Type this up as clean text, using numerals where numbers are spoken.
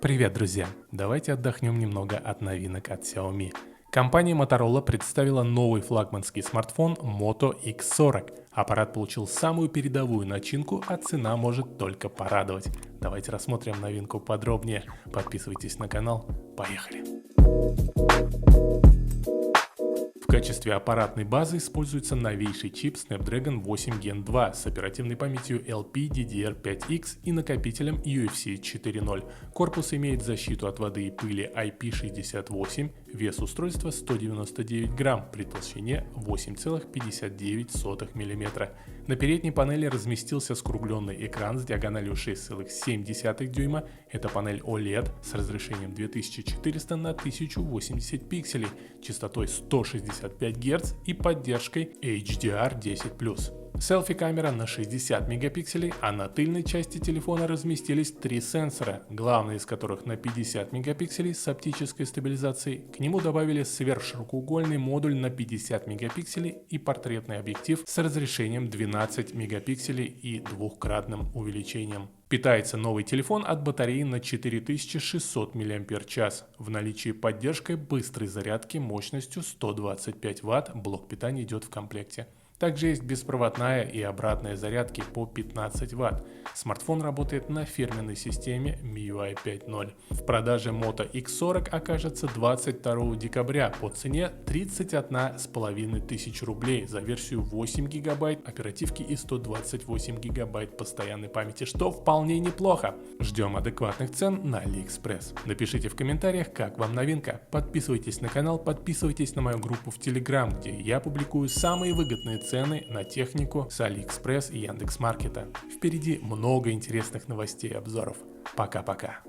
Привет, друзья! Давайте отдохнем немного от новинок от Xiaomi. Компания Motorola представила новый флагманский смартфон Moto X40. Аппарат получил самую передовую начинку, а цена может только порадовать. Давайте рассмотрим новинку подробнее. Подписывайтесь на канал. Поехали! В качестве аппаратной базы используется новейший чип Snapdragon 8 Gen 2 с оперативной памятью LPDDR5X и накопителем UFC 4.0. Корпус имеет защиту от воды и пыли IP68, вес устройства 199 грамм при толщине 8,59 мм. На передней панели разместился скругленный экран с диагональю 6,7 дюйма. Это панель OLED с разрешением 2400 на 1080 пикселей, частотой 165 Гц и поддержкой HDR10+. Селфи-камера на 60 мегапикселей, а на тыльной части телефона разместились три сенсора, главный из которых на 50 мегапикселей с оптической стабилизацией. К нему добавили сверхширокоугольный модуль на 50 мегапикселей и портретный объектив с разрешением 12 мегапикселей и двухкратным увеличением. Питается новый телефон от батареи на 4600 мАч. В наличии поддержка быстрой зарядки мощностью 125 Вт, блок питания идет в комплекте. Также есть беспроводная и обратная зарядки по 15 Вт. Смартфон работает на фирменной системе MIUI 5.0. В продаже Moto X40 окажется 22 декабря по цене 31 500 рублей за версию 8 ГБ оперативки и 128 ГБ постоянной памяти, что вполне неплохо. Ждем адекватных цен на AliExpress. Напишите в комментариях, как вам новинка. Подписывайтесь на канал, подписывайтесь на мою группу в Telegram, где я публикую самые выгодные цены на технику с AliExpress и Яндекс.Маркета. Впереди много интересных новостей и обзоров. Пока-пока.